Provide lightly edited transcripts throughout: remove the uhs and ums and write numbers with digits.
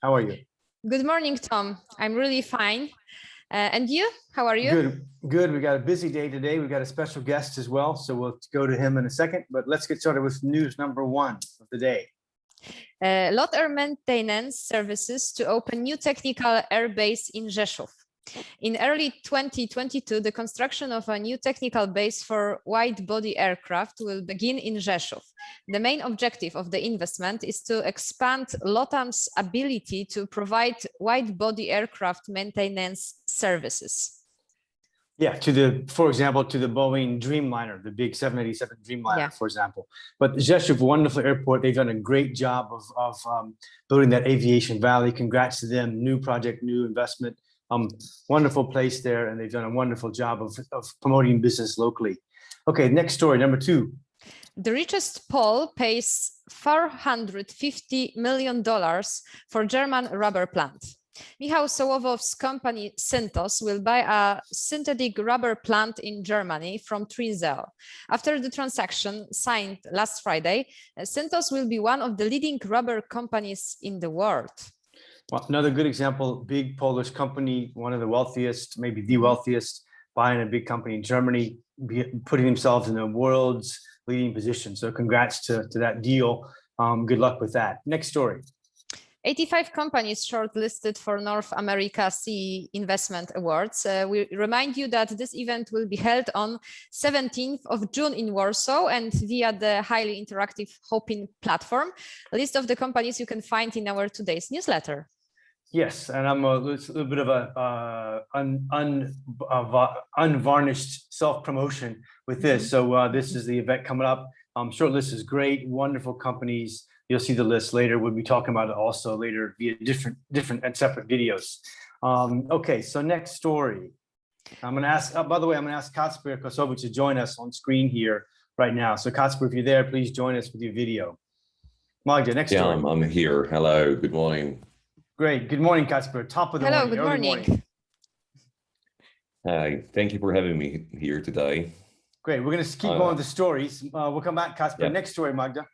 How are you? Good morning, Tom. I'm really fine. And you? How are you? Good, good. We got a busy day today. We've got a special guest as well, so we'll go to him in a second. But let's get started with news number one of the day. Lot Air Maintenance Services to open new technical airbase in Rzeszow. In early 2022, the construction of a new technical base for wide-body aircraft will begin in Rzeszow. The main objective of the investment is to expand LOTAM's ability to provide wide-body aircraft maintenance services. Yeah, for example, to the Boeing Dreamliner, the big 787 Dreamliner, for example. But Rzeszów, wonderful airport. They've done a great job of building that aviation valley. Congrats to them. New project, new investment. Wonderful place there, and they've done a wonderful job of promoting business locally. Okay, next story, number two. The richest Pole pays $450 million for German rubber plant. Michał Sołowow's company Synthos will buy a synthetic rubber plant in Germany from Trinzel. After the transaction signed last Friday, Synthos will be one of the leading rubber companies in the world. Well, another good example, big Polish company, one of the wealthiest, maybe the wealthiest, buying a big company in Germany, putting themselves in the world's leading position. So congrats to that deal. Good luck with that. Next story. 85 companies shortlisted for North America CEE Investment Awards. We remind you that this event will be held on 17th of June in Warsaw and via the highly interactive Hopin platform. A list of the companies you can find in our today's newsletter. Yes, and I'm a little bit of a unvarnished self-promotion with this. So this is the event coming up. Short list is great, wonderful companies. You'll see the list later. We'll be talking about it also later via different and separate videos. Okay, so next story. I'm going to ask, by the way, I'm going to ask Kacper Kosovic to join us on screen here right now. So Kacper, if you're there, please join us with your video. Magda, next story. Yeah, I'm here. Hello, good morning. Great. Good morning, Kacper. Top of the morning. Hello, good morning. Hi, thank you for having me here today. Great. We're going to keep going with the stories. We'll come back, Kacper. Yeah. Next story, Magda.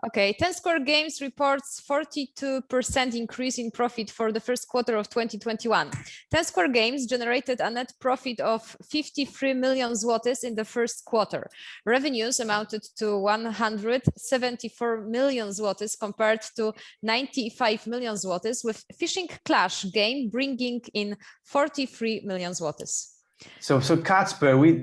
Okay, 10 Square Games reports 42% increase in profit for the first quarter of 2021. 10 Square Games generated a net profit of 53 million zlotys in the first quarter. Revenues amounted to 174 million zlotys compared to 95 million zlotys, with Fishing Clash game bringing in 43 million zlotys. So Kacper, we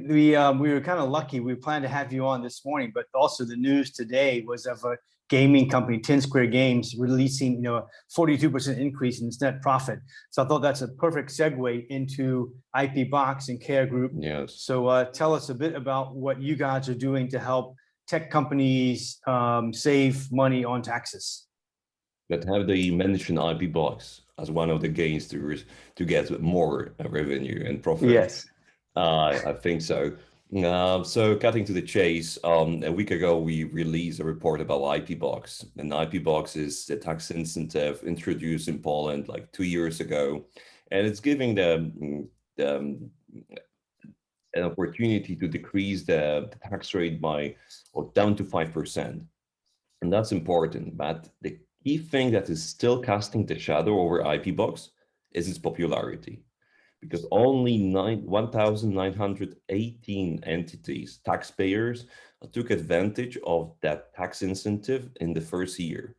were kind of lucky. We planned to have you on this morning, but also the news today was of a gaming company, 10 Square Games, releasing a 42% increase in its net profit. So I thought that's a perfect segue into IP Box and Care Group. Yes. So tell us a bit about what you guys are doing to help tech companies save money on taxes. But have they mentioned IP Box as one of the gains to get more revenue and profit? Yes. I think so. So cutting to the chase, a week ago, we released a report about IP Box. And IP Box is the tax incentive introduced in Poland like 2 years ago. And it's giving them an opportunity to decrease the tax rate down to 5%. And that's important. But the key thing that is still casting the shadow over IP Box is its popularity, because only 1,918 entities, taxpayers, took advantage of that tax incentive in the first year.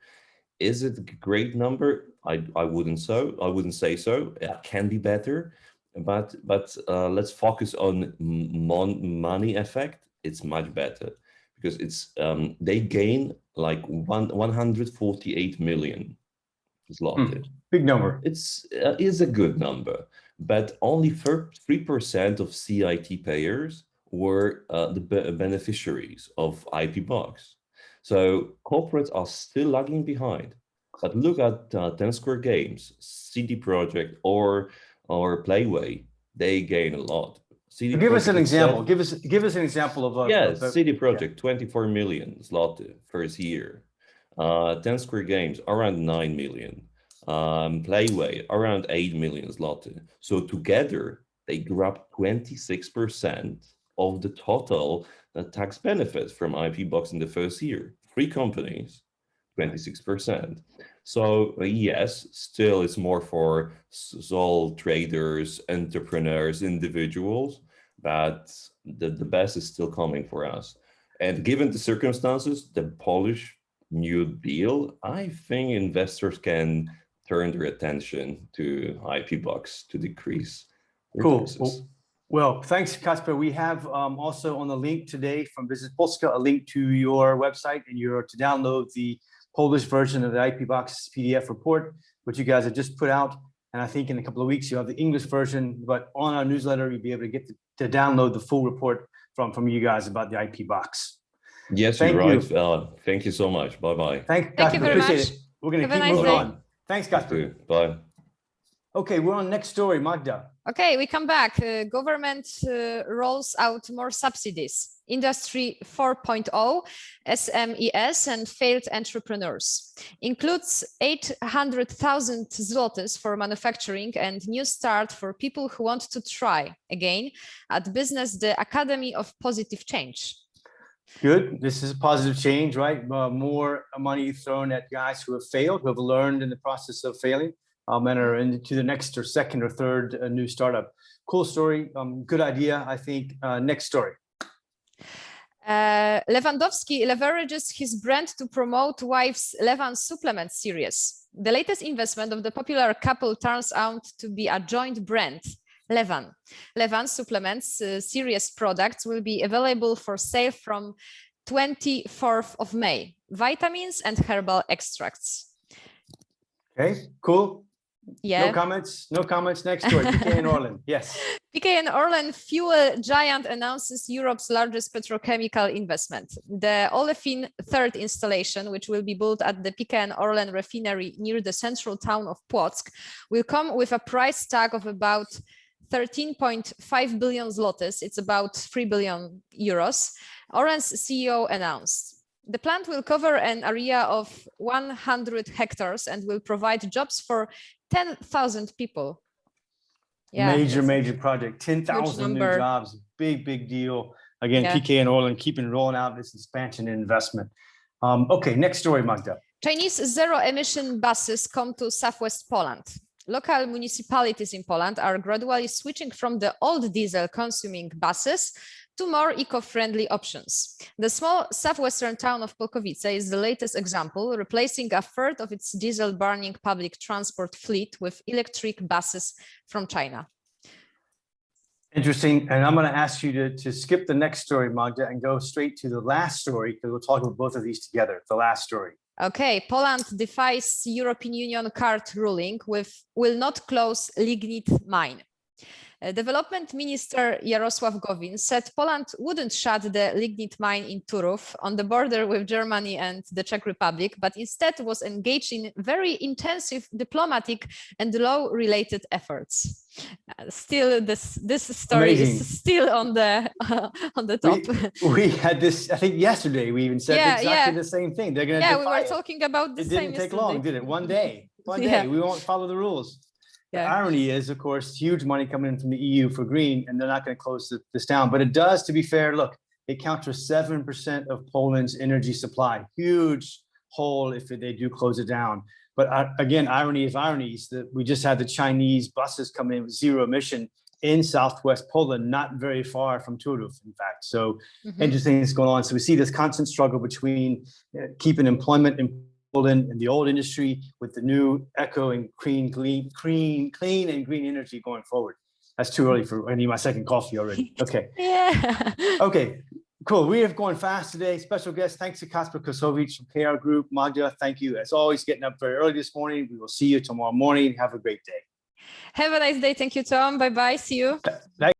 Is it a great number? I wouldn't say so. It can be better, but let's focus on money effect. It's much better, because it's they gain like 148 million zloty. Big number. It's is a good number, but only 3% of CIT payers were the beneficiaries of IP Box. So corporates are still lagging behind. But look at 10 Square Games, CD Projekt, or Playway. They gain a lot. Give us an example. Give us an example of CD Projekt, 24 million zloty first year. 10 Square Games, around 9 million. Playway, around 8 million zloty. So together, they grab 26% of the total tax benefits from IP Box in the first year. 3 companies, 26%. So yes, still it's more for sole traders, entrepreneurs, individuals, but the best is still coming for us. And given the circumstances, the Polish New Deal, I think investors can turn their attention to IP bucks to decrease their Cool. taxes. Well, thanks, Kasper. We have also on the link today from BiznesPolska a link to your website, and you're to download the Polish version of the IP Box PDF report, which you guys have just put out. And I think in a couple of weeks, you'll have the English version, but on our newsletter, you'll be able to get to download the full report from you guys about the IP Box. Yes, Thank you're right. you. Thank you so much. Bye-bye. Thank Thank you Kasper. very Appreciate much. it. We're going to Have a keep nice moving day. on. Thanks, Kasper. Bye. Okay, we're on next story, Magda. Okay, we come back. Government rolls out more subsidies. Industry 4.0, SMEs and failed entrepreneurs. Includes 800,000 zlotys for manufacturing and new start for people who want to try again at Business, the Academy of Positive Change. Good. This is a positive change, right? More money thrown at guys who have failed, who have learned in the process of failing. And are into the next or second or third new startup. Cool story. Good idea, I think. Next story. Lewandowski leverages his brand to promote wife's Levann Supplements series. The latest investment of the popular couple turns out to be a joint brand, Levann. Levann Supplements series products will be available for sale from 24th of May. Vitamins and herbal extracts. Okay, cool. Yeah. No comments. No comments. Next story. PKN Orlen. Yes. PKN Orlen fuel giant announces Europe's largest petrochemical investment. The olefin third installation, which will be built at the PKN Orlen refinery near the central town of Płock, will come with a price tag of about 13.5 billion zlotys. It's about 3 billion euros. Orlen's CEO announced. The plant will cover an area of 100 hectares and will provide jobs for 10,000 people. Yeah, major project. 10,000 new jobs. Big deal. Again, yeah. PKN Orlen keeping rolling out this expansion and investment. Okay, next story, Magda. Chinese zero-emission buses come to southwest Poland. Local municipalities in Poland are gradually switching from the old diesel-consuming buses to more eco-friendly options. The small southwestern town of Polkowice is the latest example, replacing a third of its diesel-burning public transport fleet with electric buses from China. Interesting. And I'm going to ask you to skip the next story, Magda, and go straight to the last story, because we'll talk about both of these together. The last story. Okay, Poland defies European Union CART ruling will not close Lignite Mine. Development Minister Gov't said Poland wouldn't shut the Lignite Mine in Turów on the border with Germany and the Czech Republic, but instead was engaged in very intensive diplomatic and law-related efforts. Still, this story Amazing. is still on the top. We had this, I think yesterday, we even said exactly the same thing. They're going to we were talking about the same. It same didn't take yesterday. long, did it? One day. Yeah. We won't follow the rules. Yeah. The irony is, of course, huge money coming in from the EU for green, and they're not going to close this down. But it does, to be fair, look, it counts for 7% of Poland's energy supply. Huge hole if they do close it down. But again, irony of ironies, that we just had the Chinese buses come in with zero emission in southwest Poland, not very far from Turów, in fact. So interesting things going on. So we see this constant struggle between keeping employment in Poland and the old industry with the new eco and clean and green energy going forward. That's too early for I need my second coffee already. Okay. Yeah. Okay. Cool. We have gone fast today. Special guest. Thanks to Kasper Kosowicz from KR Group. Magda, thank you as always, getting up very early this morning. We will see you tomorrow morning. Have a great day. Have a nice day. Thank you, Tom. Bye bye. See you.